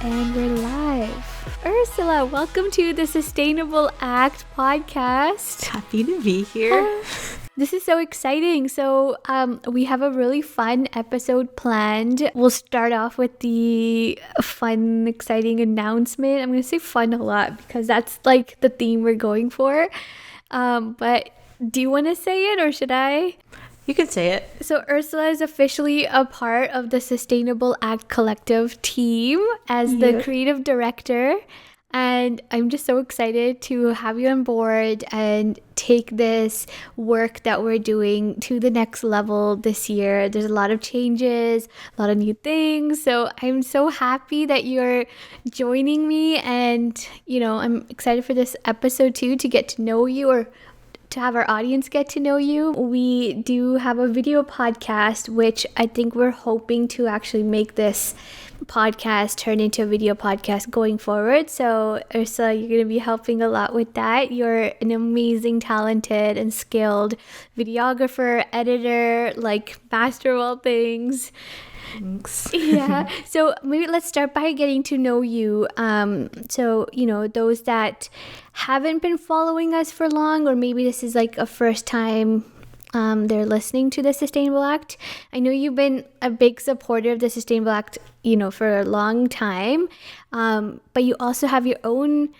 And we're live. Ursula, welcome to the Sustainable Act podcast. Happy to be here. This is so exciting. So we have a really fun episode planned. We'll start off with the fun, exciting announcement. I'm going to say fun a lot because that's like the theme we're going for. But do you want to say it or should I? You can say it. So Ursula is officially a part of the Sustainable Act Collective team as the creative director. And I'm just so excited to have you on board and take this work that we're doing to the next level this year. There's a lot of changes, a lot of new things. So I'm so happy that you're joining me. And, you know, I'm excited for this episode too, to get to know you, or to have our audience get to know you. We do have a video podcast, which I think we're hoping to actually make this podcast turn into a video podcast going forward. So Ursula, you're going to be helping a lot with that. You're an amazing, talented, and skilled videographer, editor, like master of all things. Thanks. Yeah. So maybe let's start by getting to know you. So, you know, those that haven't been following us for long, or maybe this is like a first time they're listening to the Sustainable Act. I know you've been a big supporter of the Sustainable Act, you know, for a long time. But you also have your own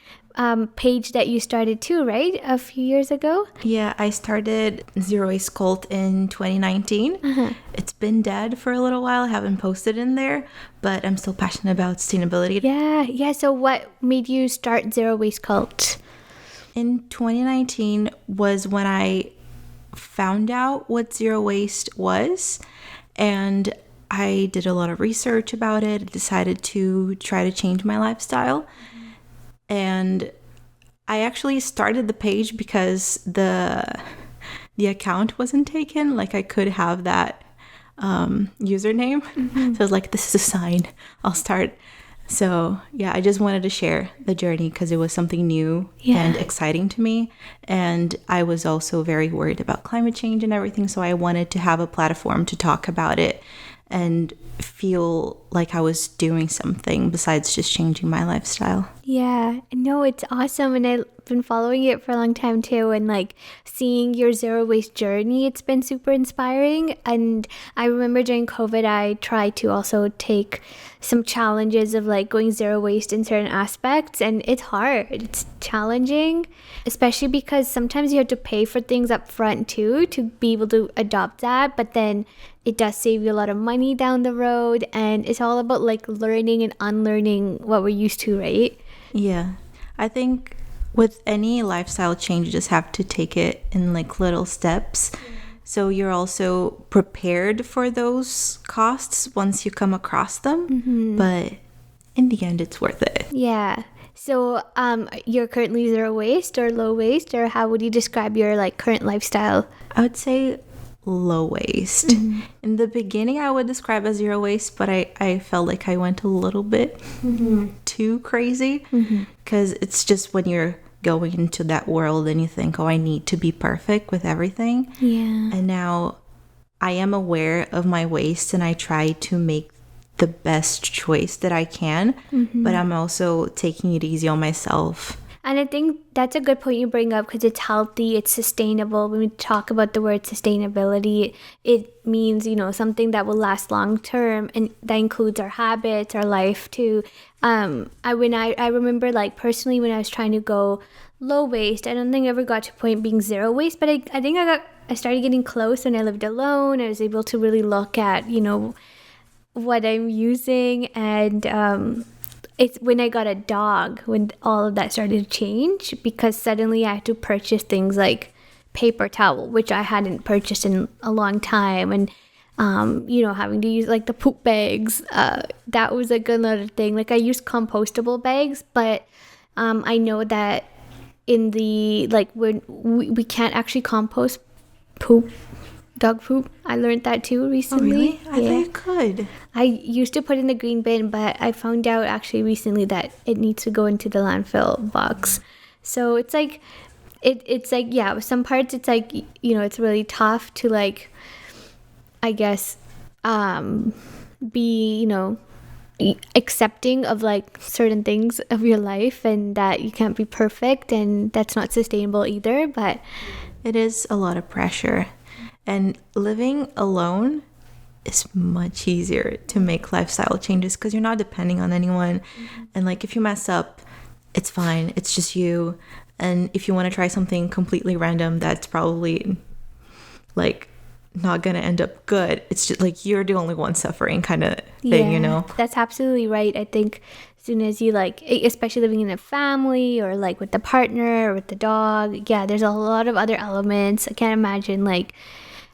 page that you started too, right? A few years ago? Yeah, I started Zero Waste Cult in 2019. It's been dead for a little while. I haven't posted in there, but I'm still passionate about sustainability. Yeah. So what made you start Zero Waste Cult? In 2019 was when I found out what zero waste was, and I did a lot of research about it. I decided to try to change my lifestyle. And I actually started the page because the account wasn't taken. Like, I could have that username. So I was like, this is a sign. I'll start. So yeah, I just wanted to share the journey because it was something new and exciting to me. And I was also very worried about climate change and everything. So I wanted to have a platform to talk about it and feel like I was doing something besides just changing my lifestyle. Yeah, no, it's awesome. And I've been following it for a long time too. And like seeing your zero waste journey, it's been super inspiring. And I remember during COVID, I tried to also take some challenges of like going zero waste in certain aspects. And it's hard. It's challenging, especially because sometimes you have to pay for things up front too, to be able to adopt that. But then it does save you a lot of money down the road. And it's all about like learning and unlearning what we're used to, right? Yeah. I think with any lifestyle change, you just have to take it in like little steps. So you're also prepared for those costs once you come across them. But in the end, it's worth it. Yeah. So you're currently zero waste or low waste, or how would you describe your like current lifestyle? I would say low waste. In the beginning, I would describe as zero waste, but I felt like I went a little bit too crazy because it's just when you're going into that world and you think, oh, I need to be perfect with everything. Yeah. And now I am aware of my waste and I try to make the best choice that I can, but I'm also taking it easy on myself. And I think that's a good point you bring up because it's healthy, it's sustainable. When we talk about the word sustainability, it means, you know, something that will last long term, and that includes our habits, our life too. I remember like personally when I was trying to go low waste, I don't think I ever got to a point being zero waste, but I think I started getting close when I lived alone. I was able to really look at, you know, what I'm using, and it's when I got a dog when all of that started to change, because suddenly I had to purchase things like paper towel, which I hadn't purchased in a long time, and you know, having to use like the poop bags, that was like another thing. Like I used compostable bags, but I know that in the like when we can't actually compost poop, dog poop. I learned that too recently. Oh, really? I thought you could. I used to put in the green bin, but I found out actually recently that it needs to go into the landfill box. So it's like, it's like, yeah, some parts it's like, you know, it's really tough to like, I guess, be, accepting of like certain things of your life, and that you can't be perfect, and that's not sustainable either. But it is a lot of pressure, and living alone is much easier to make lifestyle changes because you're not depending on anyone. And like if you mess up, it's fine, it's just you. And if you want to try something completely random that's probably like not gonna end up good, it's just like you're the only one suffering kind of thing. That's absolutely right. I think as soon as you like, especially living in a family or like with the partner or with the dog, there's a lot of other elements. I can't imagine like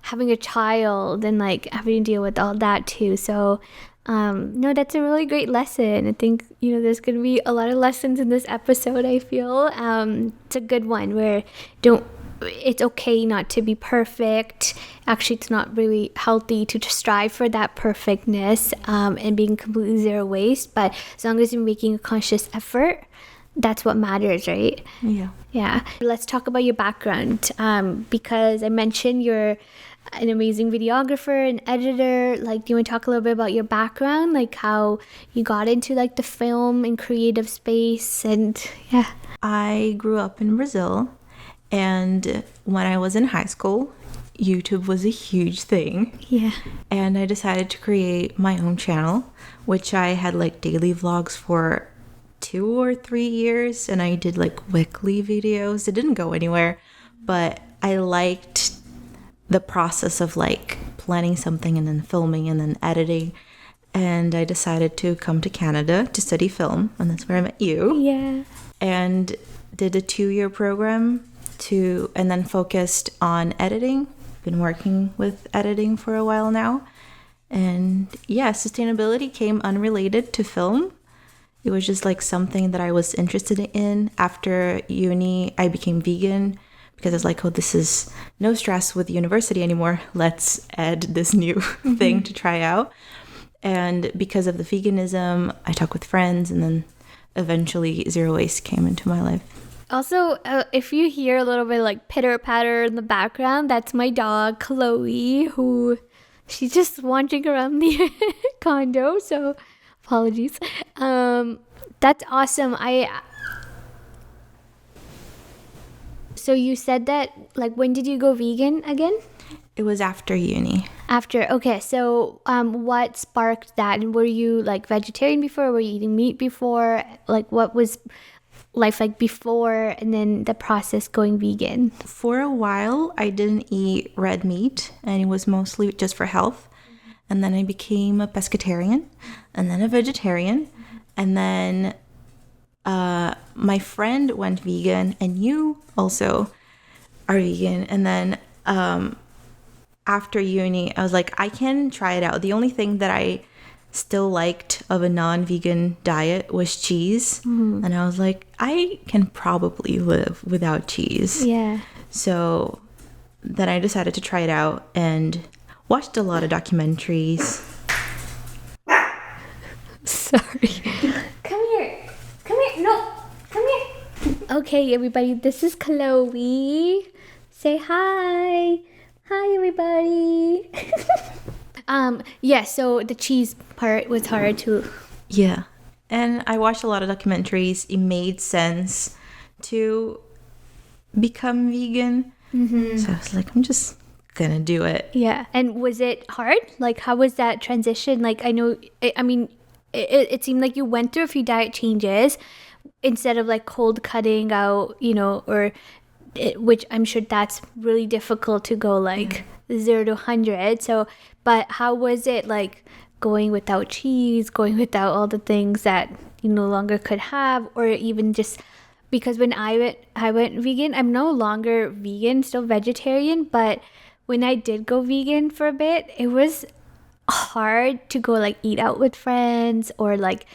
having a child and like having to deal with all that too. So no, that's a really great lesson. I think there's gonna be a lot of lessons in this episode. I feel it's a good one where it's okay not to be perfect. Actually, it's not really healthy to strive for that perfectness and being completely zero waste. But as long as you're making a conscious effort, that's what matters, right? Yeah. Let's talk about your background because I mentioned you're an amazing videographer and editor. Like, do you want to talk a little bit about your background, like how you got into like the film and creative space? And I grew up in Brazil. And when I was in high school, YouTube was a huge thing. Yeah. And I decided to create my own channel, which I had like daily vlogs for 2 or 3 years. And I did like weekly videos. It didn't go anywhere, but I liked the process of like planning something and then filming and then editing. And I decided to come to Canada to study film. And that's where I met you. Yeah. And did a 2-year program and then focused on editing. Been working with editing for a while now. And sustainability came unrelated to film. It was just like something that I was interested in. After uni, I became vegan because I was like, this is no stress with university anymore. Let's add this new thing to try out. And because of the veganism, I talked with friends, and then eventually zero waste came into my life. Also, if you hear a little bit like pitter patter in the background, that's my dog, Chloe, who she's just wandering around the condo. So apologies. That's awesome. So you said that, like, when did you go vegan again? It was after uni. Okay. So what sparked that? And were you like vegetarian before? Were you eating meat before? Like, what was life like before, and then the process going vegan? For a while, I didn't eat red meat, and it was mostly just for health. And then I became a pescatarian, and then a vegetarian. And then my friend went vegan, and you also are vegan. And then after uni, I was like, I can try it out. The only thing that I still liked of a non-vegan diet was cheese. And I was like, I can probably live without cheese. Yeah. So then I decided to try it out and watched a lot of documentaries. Sorry. Come here. No, come here. Okay, everybody, this is Chloe. Say hi. Hi, everybody. So the cheese part was hard too. Yeah. And I watched a lot of documentaries. It made sense to become vegan. So I was like, I'm just gonna do it. Yeah. And was it hard? Like, how was that transition? Like, it seemed like you went through a few diet changes instead of like cold cutting out, which I'm sure that's really difficult to go like 0 to 100. So, but how was it like going without cheese, going without all the things that you no longer could have, or even just because when I went vegan, I'm no longer vegan, still vegetarian, but when I did go vegan for a bit, it was hard to go like eat out with friends, or like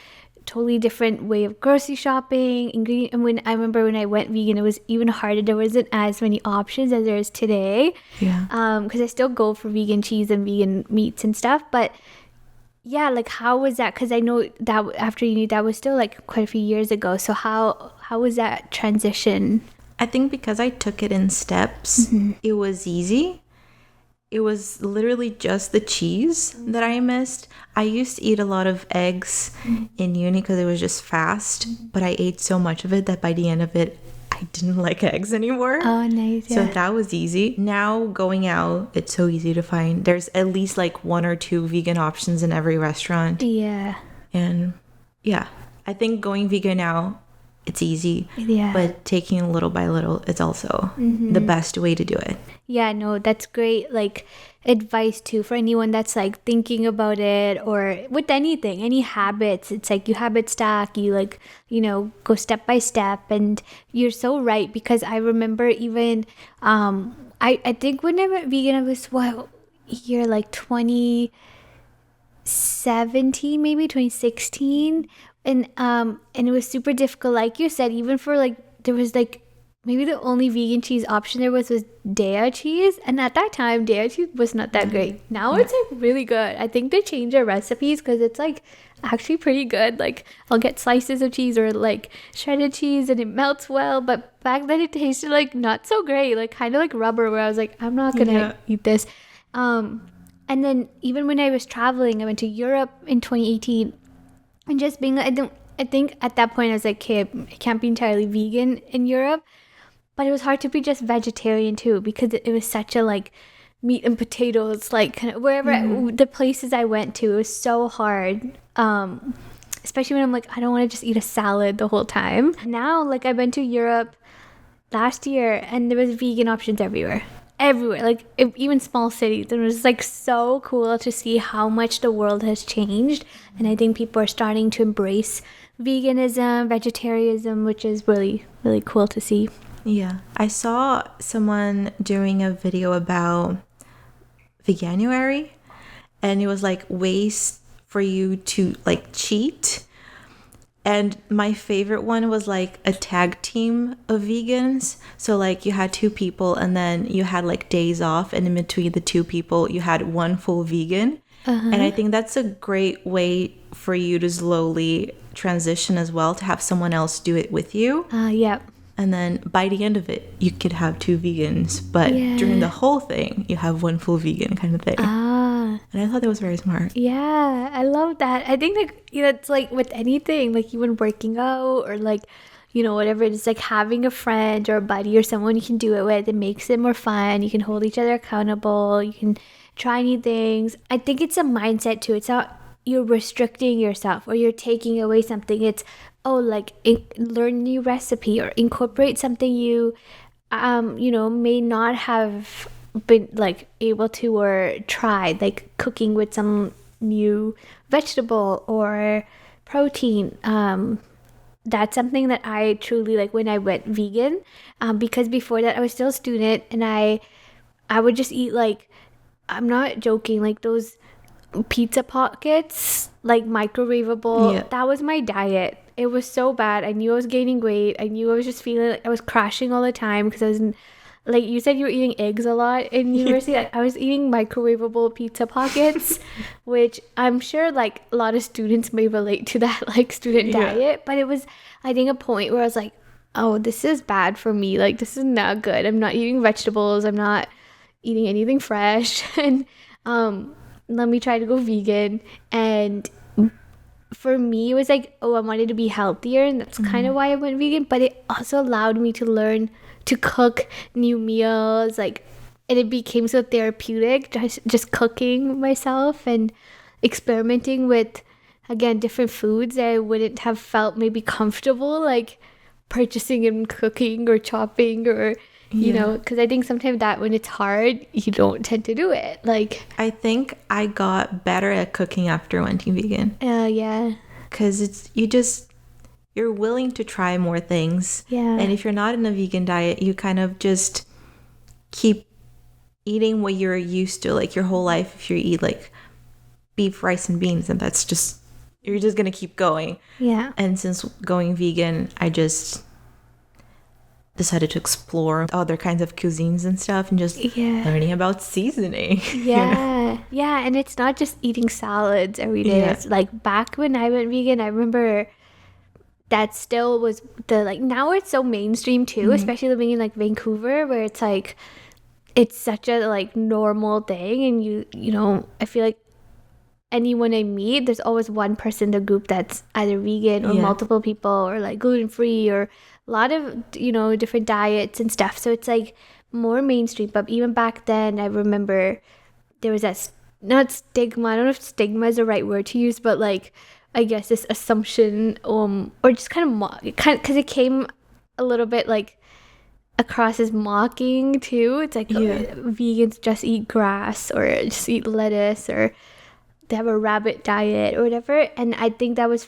totally different way of grocery shopping, ingredient. And when I remember when I went vegan, it was even harder. There wasn't as many options as there is today. Yeah. Because I still go for vegan cheese and vegan meats and stuff, but yeah, like how was that? Because I know that after uni, that was still like quite a few years ago. So how was that transition? I think because I took it in steps, it was easy. it was literally just the cheese that I missed. I used to eat a lot of eggs in uni because it was just fast, but I ate so much of it that by the end of it, I didn't like eggs anymore. Oh, nice. So Yeah. that was easy. Now going out, it's so easy to find. There's at least like 1 or 2 vegan options in every restaurant. Yeah. And yeah, I think going vegan now, it's easy. Yeah. But taking it little by little, it's also the best way to do it. Yeah, no, that's great, like, advice too for anyone that's like thinking about it, or with anything, any habits. It's like you habit stack, you like, go step by step. And you're so right, because I remember even I think when I went vegan, I was what year, like 2017, maybe 2016. And it was super difficult, like you said, even for like, there was like maybe the only vegan cheese option there was Daiya cheese, and at that time Daiya cheese was not that great. Now it's like really good. I think they changed their recipes because it's like actually pretty good. Like, I'll get slices of cheese or like shredded cheese and it melts well, but back then it tasted like not so great, like kind of like rubber, where I was like, I'm not gonna eat this. And then even when I was traveling, I went to Europe in 2018, and just being, I think at that point I was like, okay, I can't be entirely vegan in Europe. But it was hard to be just vegetarian too, because it was such a like meat and potatoes, like kind of wherever the places I went to, it was so hard. Especially when I'm like, I don't want to just eat a salad the whole time. Now, like, I went to Europe last year and there was vegan options everywhere. Like even small cities. And it was like so cool to see how much the world has changed. And I think people are starting to embrace veganism, vegetarianism, which is really, really cool to see. Yeah. I saw someone doing a video about Veganuary, and it was like ways for you to like cheat. And my favorite one was like a tag team of vegans. So like you had 2 people and then you had like days off, and in between the 2 people you had one full vegan. And I think that's a great way for you to slowly transition as well, to have someone else do it with you. Yep. And then by the end of it, you could have 2 vegans, but during the whole thing, you have one full vegan kind of thing. And I thought that was very smart. Yeah, I love that. I think like, it's like with anything, like even working out or like, whatever it is, like having a friend or a buddy or someone you can do it with, it makes it more fun. You can hold each other accountable. You can try new things. I think it's a mindset too. It's not you're restricting yourself or you're taking away something. It's, like learn a new recipe or incorporate something you, may not have been like able to or tried, like cooking with some new vegetable or protein. That's something that I truly like when I went vegan, because before that I was still a student, and I would just eat, like, I'm not joking, like those pizza pockets, like microwavable. Yeah. That was my diet. It was so bad. I knew I was gaining weight. I knew I was just feeling like I was crashing all the time, because I was like you said, you were eating eggs a lot in university. I was eating microwavable pizza pockets, which I'm sure like a lot of students may relate to that, like student diet. But it was, I think, a point where I was like, oh, this is bad for me. Like, this is not good. I'm not eating vegetables. I'm not eating anything fresh. And let me try to go vegan. And for me, it was like, I wanted to be healthier, and that's kind of why I went vegan. But it also allowed me to learn to cook new meals, like, and it became so therapeutic, just cooking myself and experimenting with, again, different foods that I wouldn't have felt maybe comfortable, like purchasing and cooking or chopping, or because I think sometimes that when it's hard, you don't tend to do it. Like, I think I got better at cooking after went vegan. Yeah. Because you're willing to try more things. Yeah. And if you're not in a vegan diet, you kind of just keep eating what you're used to, like your whole life. If you eat like beef, rice, and beans, and you're just going to keep going. Yeah. And since going vegan, I just decided to explore other kinds of cuisines and stuff, and just learning about seasoning. Yeah. Yeah. And it's not just eating salads every day. Yeah. It's like back when I went vegan, I remember that still was now it's so mainstream too, especially living in like Vancouver, where it's like it's such a like normal thing, and you know, I feel like anyone I meet, there's always one person in the group that's either vegan or multiple people or like gluten free or a lot of, you know, different diets and stuff. So it's like more mainstream. But even back then, I remember there was that not stigma. I don't know if stigma is the right word to use, but like I guess this assumption, or just kind of because it came a little bit like across as mocking too. It's like vegans just eat grass or just eat lettuce or they have a rabbit diet or whatever. And I think that was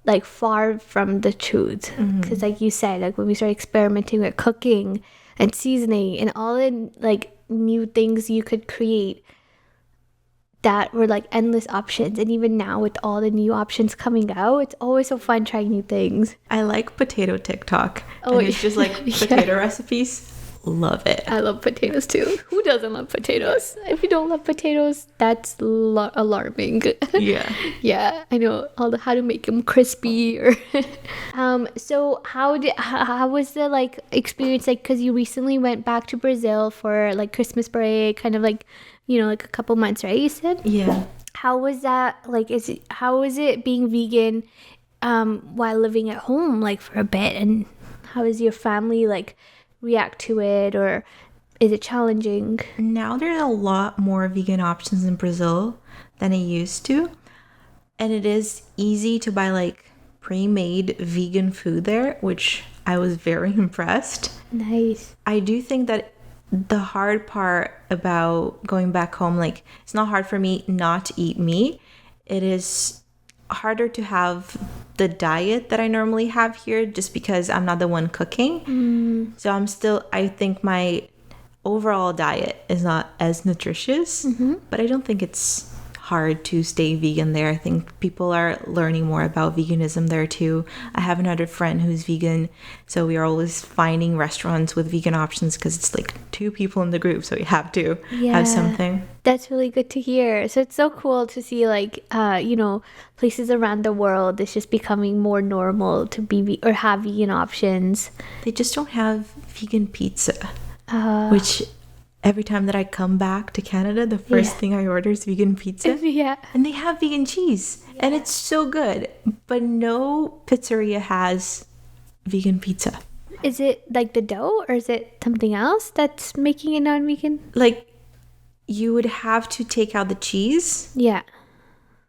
like far from the truth, because like you said, like when we started experimenting with cooking and seasoning and all the like new things you could create, that were like endless options. And even now with all the new options coming out, it's always so fun trying new things. I like potato TikTok. And it's just like potato recipes. Love it. I love potatoes too. Who doesn't love potatoes? If you don't love potatoes, that's alarming. Yeah, I know all the how to make them crispy or so how was the like experience, like because you recently went back to Brazil for like Christmas break, kind of like, you know, like a couple months, right, you said? Yeah. How was that, like how is it being vegan while living at home like for a bit, and how is your family like react to it, or is it challenging? Now there's a lot more vegan options in Brazil than it used to, and it is easy to buy like pre-made vegan food there, which I was very impressed. Nice. I do think that the hard part about going back home, like it's not hard for me not to eat meat. It is harder to have the diet that I normally have here just because I'm not the one cooking. So I think my overall diet is not as nutritious, but I don't think it's hard to stay vegan there. I think people are learning more about veganism there too. I have another friend who's vegan, so we are always finding restaurants with vegan options because it's like 2 people in the group, so you have to have something. That's really good to hear. So it's so cool to see like you know, places around the world, it's just becoming more normal to be or have vegan options. They just don't have vegan pizza, which every time that I come back to Canada, the first thing I order is vegan pizza. And they have vegan cheese. And it's so good. But no pizzeria has vegan pizza. Is it like the dough, or is it something else that's making it non-vegan? Like, you would have to take out the cheese. Yeah.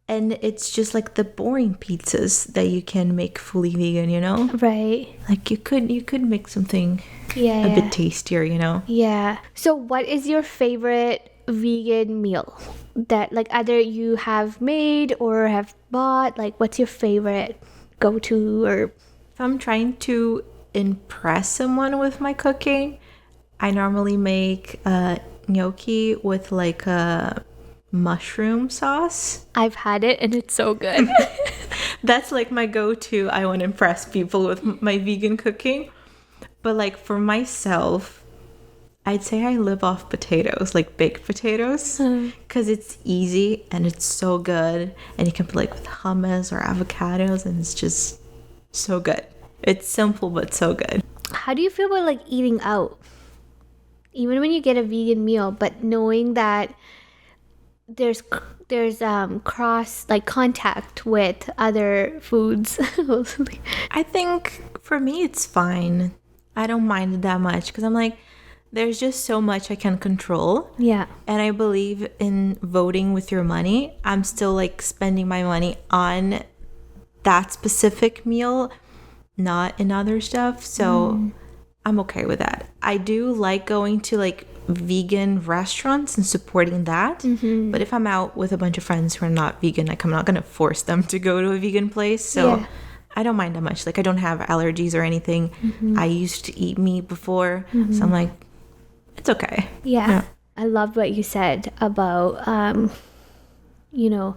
And it's just like the boring pizzas that you can make fully vegan, you know? Right. Like you could make something a bit tastier, you know? Yeah. So what is your favorite vegan meal that like either you have made or have bought? Like what's your favorite go-to? Or if I'm trying to impress someone with my cooking, I normally make gnocchi with like a mushroom sauce. I've had it and it's so good. That's like my go-to. I want to impress people with my vegan cooking. But like for myself, I'd say I live off potatoes, like baked potatoes, because it's easy and it's so good, and you can put like with hummus or avocados, and it's just so good. It's simple but so good. How do you feel about like eating out, even when you get a vegan meal, but knowing that there's cross like contact with other foods? I think for me it's fine. I don't mind it that much because I'm like, there's just so much I can control. Yeah. And I believe in voting with your money. I'm still like spending my money on that specific meal, not in other stuff. So I'm okay with that. I do like going to like vegan restaurants and supporting that. But if I'm out with a bunch of friends who are not vegan, like I'm not going to force them to go to a vegan place. So I don't mind that much. Like I don't have allergies or anything. I used to eat meat before. So I'm like, it's okay. Yeah. I loved what you said about, you know,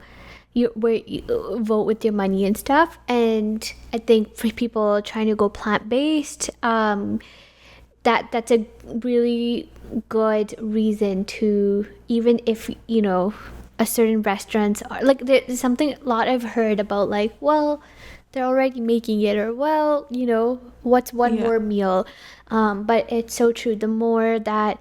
you vote with your money and stuff. And I think for people trying to go plant-based, that's a really good reason to, even if, you know, a certain restaurants are like, there's something a lot I've heard about, like, well, they're already making it, or well, you know, what's one more meal? But it's so true. The more that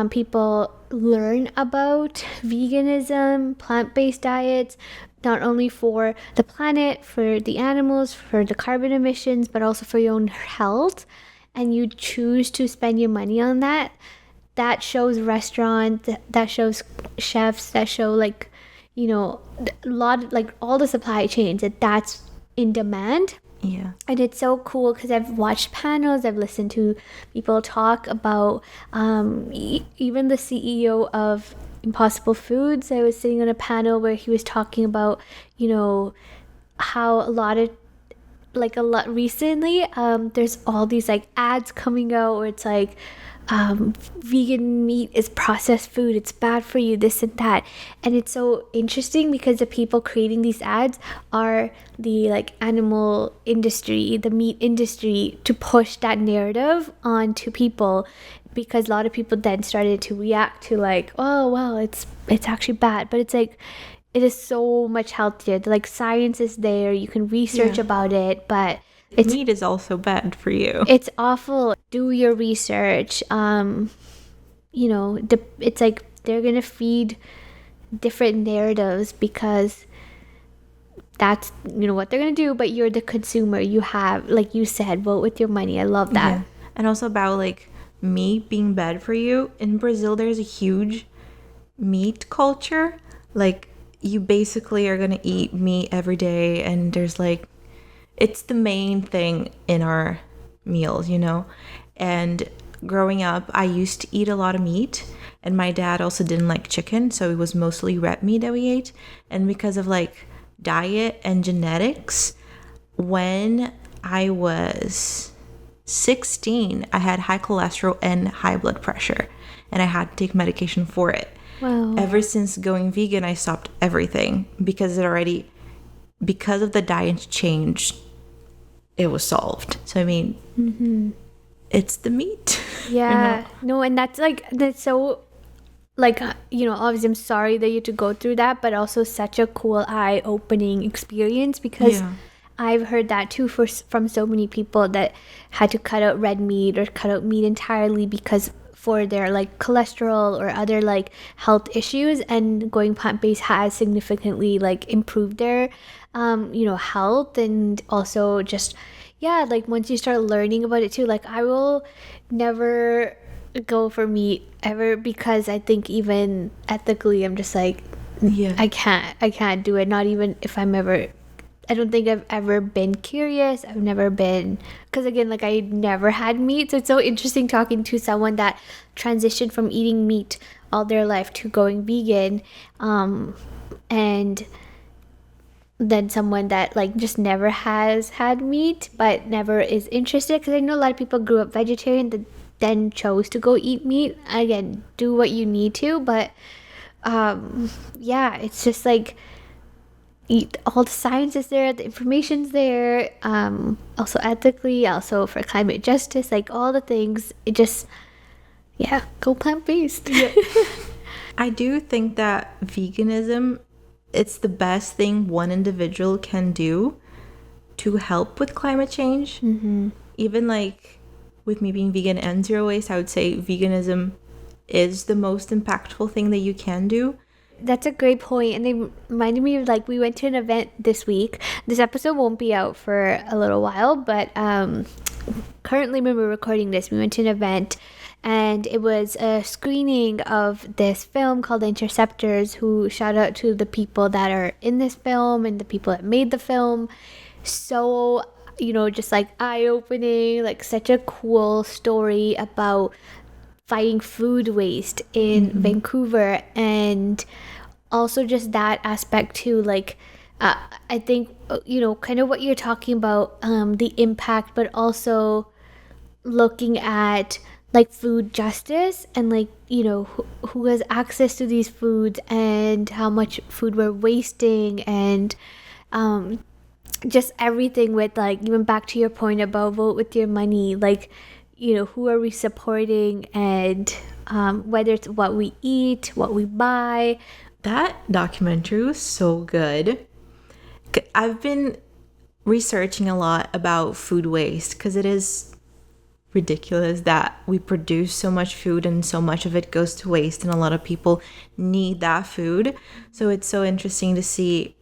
people learn about veganism, plant-based diets, not only for the planet, for the animals, for the carbon emissions, but also for your own health, and you choose to spend your money on that, that shows restaurants, that shows chefs, that show like, you know, a lot, like all the supply chains, that's in demand. Yeah. And it's so cool because I've watched panels, I've listened to people talk about, even the CEO of Impossible Foods. I was sitting on a panel where he was talking about, you know, how a lot recently, there's all these like ads coming out where it's like, vegan meat is processed food, it's bad for you, this and that. And it's so interesting because the people creating these ads are the like animal industry, the meat industry, to push that narrative onto people, because a lot of people then started to react to like, oh well, it's actually bad, but it's like, it is so much healthier. Like science is there, you can research about it, but meat is also bad for you. it's awful. Do your research. You know, it's like they're gonna feed different narratives because that's, you know, what they're gonna do. But you're the consumer. You have, like you said, vote with your money. I love that. Yeah. And also about like meat being bad for you. In Brazil, there's a huge meat culture. Like you basically are gonna eat meat every day, and there's like, it's the main thing in our meals, you know? And growing up, I used to eat a lot of meat, and my dad also didn't like chicken, so it was mostly red meat that we ate. And because of like diet and genetics, when I was 16, I had high cholesterol and high blood pressure, and I had to take medication for it. Wow. Ever since going vegan, I stopped everything because of the diet change, it was solved. So I mean, it's the meat. Yeah. You know? No, and that's so, like, you know, obviously I'm sorry that you had to go through that, but also such a cool eye-opening experience, because I've heard that too from so many people that had to cut out red meat or cut out meat entirely because for their like cholesterol or other like health issues, and going plant-based has significantly like improved their you know, health. And also just, yeah, like once you start learning about it too, like I will never go for meat ever, because I think even ethically I'm just like, I can't do it, not even if I'm ever, I don't think I've ever been curious. I've never been, because again, like I never had meat. So it's so interesting talking to someone that transitioned from eating meat all their life to going vegan, and then someone that like just never has had meat but never is interested. Because I know a lot of people grew up vegetarian that then chose to go eat meat. Again, do what you need to, but yeah, it's just like, all the science is there, the information's there, also ethically, also for climate justice, like all the things. It just, yeah, go plant-based. I do think that veganism, it's the best thing one individual can do to help with climate change. Even like with me being vegan and zero waste, I would say veganism is the most impactful thing that you can do. That's a great point. And they reminded me of, like, we went to an event this week. This episode won't be out for a little while, but currently when we're recording this, we went to an event, and it was a screening of this film called Interceptors, who shout out to the people that are in this film and the people that made the film. So, you know, just like eye-opening, like such a cool story about fighting food waste in Vancouver. And also just that aspect too, like I think, you know, kind of what you're talking about, the impact, but also looking at like food justice and like, you know, who has access to these foods and how much food we're wasting, and just everything with, like, even back to your point about vote with your money, like, you know, who are we supporting, and whether it's what we eat, what we buy. That documentary was so good. I've been researching a lot about food waste because it is ridiculous that we produce so much food and so much of it goes to waste, and a lot of people need that food. So it's so interesting to see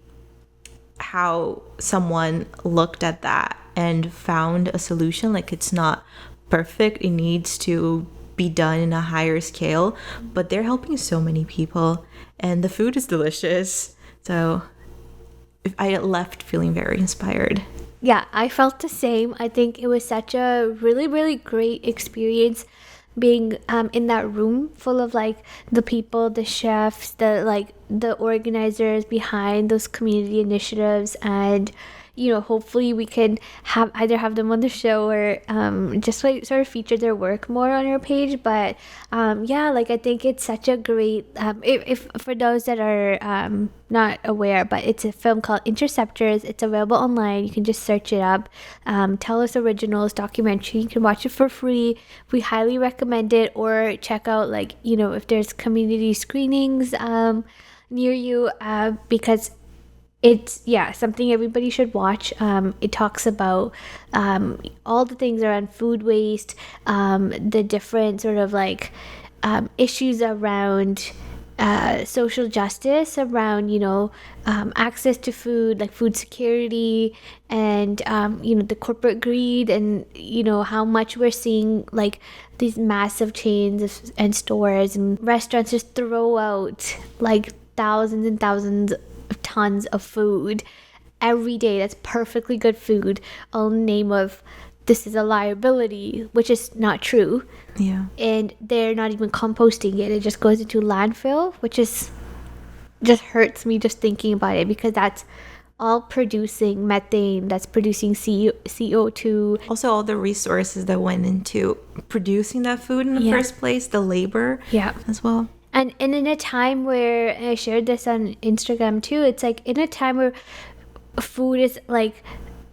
how someone looked at that and found a solution. Like, it's not perfect, it needs to be done in a higher scale, but they're helping so many people and the food is delicious. So I left feeling very inspired. Yeah, I felt the same. I think it was such a really, really great experience being in that room full of like the people, the chefs, the organizers behind those community initiatives, and hopefully we can have them on the show or just like sort of feature their work more on our page. But yeah, like I think it's such a great if for those that are not aware, but it's a film called Interceptors. It's available online. You can just search it up. Telus Originals documentary. You can watch it for free. We highly recommend it. Or check out like if there's community screenings near you, because it's something everybody should watch. It talks about all the things around food waste, the different sort of like issues around social justice, around access to food, like food security, and the corporate greed, and how much we're seeing like these massive chains and stores and restaurants just throw out like thousands and thousands of tons of food every day that's perfectly good food, all in the name of this is a liability, which is not true. Yeah. And they're not even composting it. It just goes into landfill, which is just hurts me just thinking about it, because that's all producing methane, that's producing CO2. Also, all the resources that went into producing that food in the first place, the labor as well. And in a time where, I shared this on Instagram too, it's like in a time where food is like,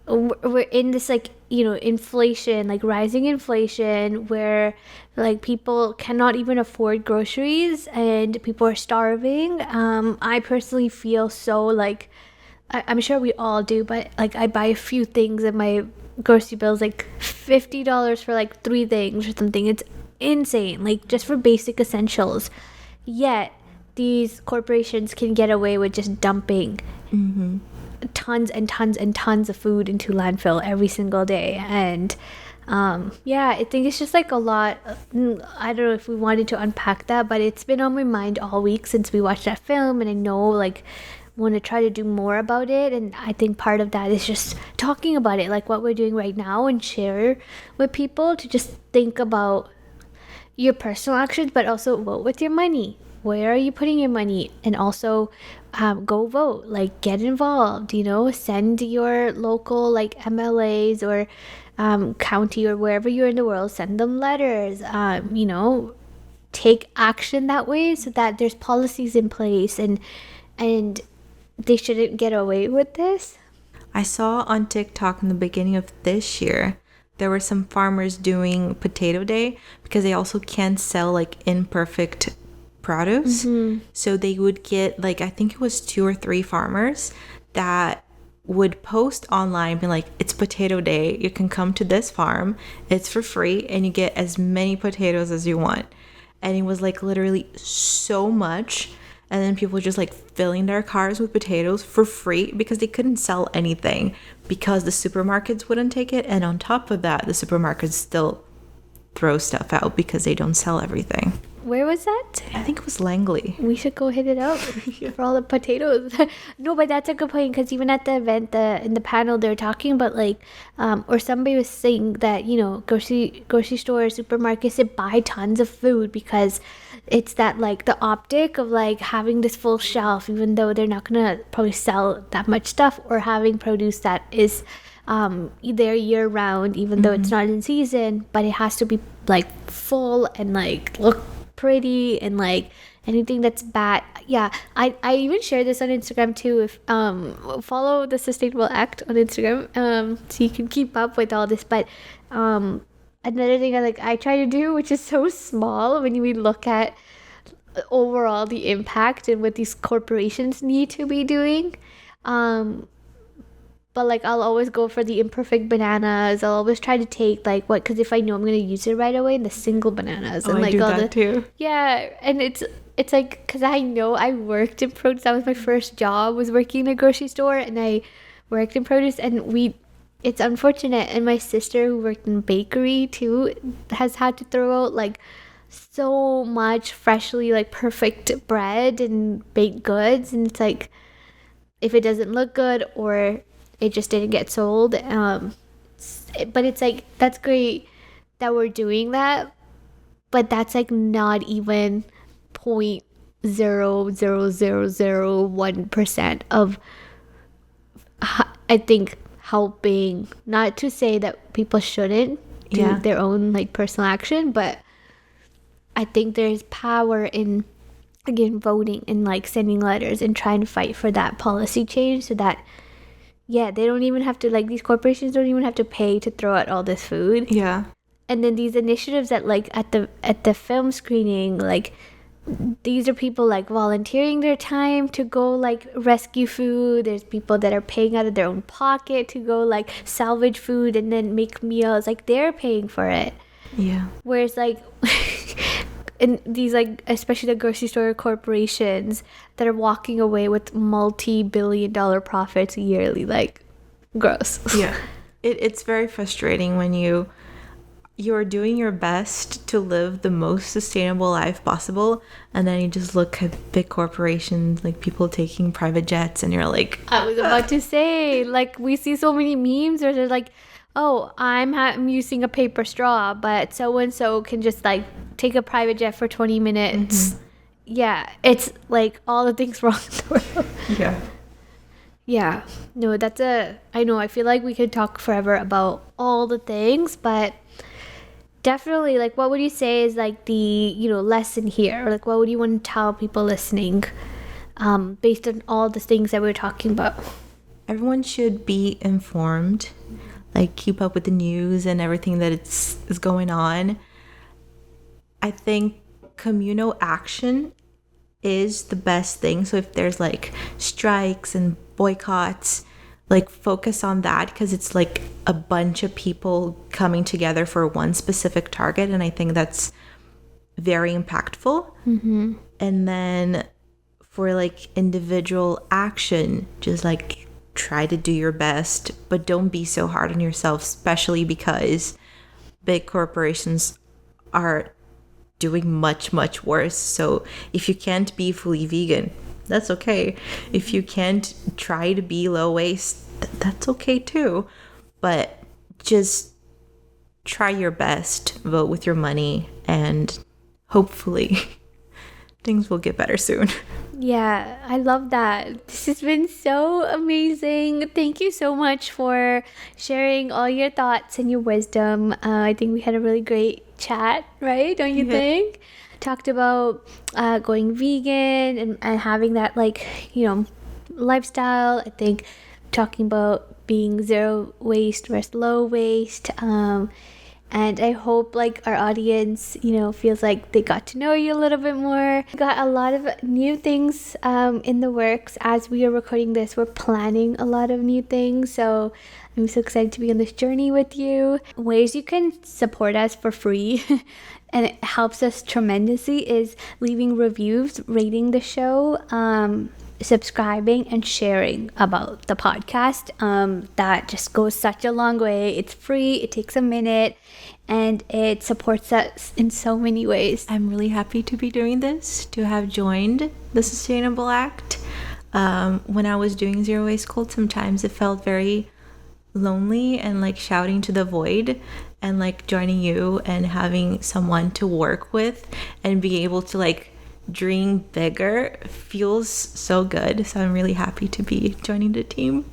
we're in this like, inflation, like rising inflation, where like people cannot even afford groceries and people are starving. I personally feel so like, I'm sure we all do, but like I buy a few things and my grocery bill is like $50 for like 3 things or something. It's insane, like just for basic essentials. Yet these corporations can get away with just dumping tons and tons and tons of food into landfill every single day. And I think it's just like a lot. I don't know if we wanted to unpack that, but it's been on my mind all week since we watched that film, and I know like want to try to do more about it. And I think part of that is just talking about it, like what we're doing right now, and share with people to just think about your personal actions, but also vote with your money. Where are you putting your money? And also go vote, like get involved, send your local like MLAs or county or wherever you're in the world, send them letters, take action that way, so that there's policies in place, and they shouldn't get away with this. I saw on TikTok in the beginning of this year, there were some farmers doing potato day because they also can't sell like imperfect produce. So they would get like, I think it was 2 or 3 farmers that would post online, be like, it's potato day, you can come to this farm, it's for free, and you get as many potatoes as you want. And it was like literally so much. And then people just like filling their cars with potatoes for free because they couldn't sell anything because the supermarkets wouldn't take it. And on top of that, the supermarkets still throw stuff out because they don't sell everything. Where was that? I think it was Langley. We should go hit it up for all the potatoes. No, but that's a good point, because even at the event, in the panel, they're talking about like, or somebody was saying that, grocery stores, supermarkets, they buy tons of food because it's that like the optic of like having this full shelf, even though they're not gonna probably sell that much stuff, or having produce that is there year round, even though it's not in season, but it has to be like full and like look pretty, and like anything that's bad. I even share this on Instagram too. If follow the Sustainable Act on Instagram, so you can keep up with all this. But another thing I try to do, which is so small when we look at overall the impact and what these corporations need to be doing, But like I'll always go for the imperfect bananas. I'll always try to take like what, because if I know I'm gonna use it right away, the single bananas and I like do all that too. yeah, and it's like because I know I worked in produce. That was my first job, was working in a grocery store, and I worked in produce, and it's unfortunate. And my sister, who worked in bakery too, has had to throw out like so much freshly like perfect bread and baked goods, and it's like if it doesn't look good or it just didn't get sold. But it's like that's great that we're doing that, but that's like not even 0.00001% of I think helping. Not to say that people shouldn't do their own like personal action, but I think there's power in, again, voting and like sending letters and trying to fight for that policy change, so that they don't even have to, like, these corporations don't even have to pay to throw out all this food. Yeah. And then these initiatives that like at the film screening, like these are people like volunteering their time to go like rescue food. There's people that are paying out of their own pocket to go like salvage food and then make meals, like they're paying for it. Yeah. Whereas like in these, like, especially the grocery store corporations that are walking away with multi-billion-dollar profits yearly, like, gross. Yeah. It's very frustrating when you're doing your best to live the most sustainable life possible, and then you just look at big corporations, like people taking private jets, and you're like, I was about to say, like, we see so many memes where they're like, oh, I'm using a paper straw, but so-and-so can just, like, take a private jet for 20 minutes. Mm-hmm. Yeah, it's, like, all the things wrong in the world. Yeah. Yeah. No, I know, I feel like we could talk forever about all the things, but definitely, like, what would you say is, like, the, lesson here? Like, what would you want to tell people listening based on all the things that we're talking about? Everyone should be informed. Like, keep up with the news and everything that is going on. I think communal action is the best thing. So if there's like strikes and boycotts, like focus on that, because it's like a bunch of people coming together for one specific target, and I think that's very impactful. Mm-hmm. And then for like individual action, just like try to do your best, but don't be so hard on yourself, especially because big corporations are doing much, much worse. So if you can't be fully vegan, that's okay. If you can't try to be low waste, that's okay too. But just try your best, vote with your money, and hopefully things will get better soon. Yeah, I love that. This has been so amazing. Thank you so much for sharing all your thoughts and your wisdom. I think we had a really great chat, right? Don't you think? Talked about going vegan and having that, like, lifestyle. I think talking about being zero waste versus low waste. And I hope, like, our audience, feels like they got to know you a little bit more. We got a lot of new things in the works. As we are recording this, we're planning a lot of new things. So I'm so excited to be on this journey with you. Ways you can support us for free and it helps us tremendously is leaving reviews, rating the show, subscribing, and sharing about the podcast. That just goes such a long way. It's free, it takes a minute, and it supports us in so many ways. I'm really happy to be doing this, to have joined the Sustainable Act. When I was doing Zero Waste Cult, sometimes it felt very lonely and like shouting to the void, and like joining you and having someone to work with and be able to like dream bigger feels so good. So I'm really happy to be joining the team.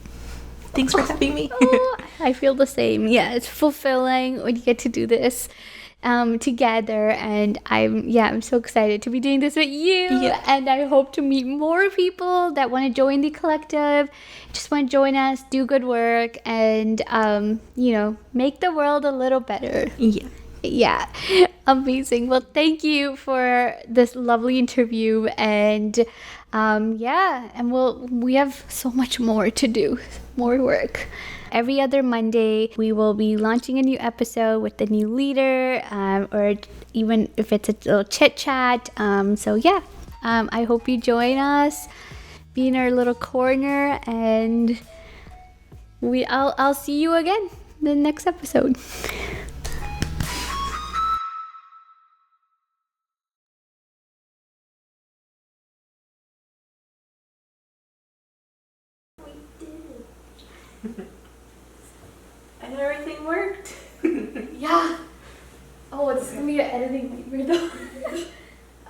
Thanks for having me. I feel the same. Yeah, it's fulfilling when you get to do this together, and I'm so excited to be doing this with you. And I hope to meet more people that want to join the collective, just want to join us, do good work, and make the world a little better. Yeah, amazing. Well, thank you for this lovely interview, and yeah, and we have so much more to do, more work. Every other Monday, we will be launching a new episode with a new leader, or even if it's a little chit chat. So yeah, I hope you join us, be in our little corner, and I'll see you again in the next episode. And everything worked. Yeah. Oh, it's gonna be an editing nightmare though.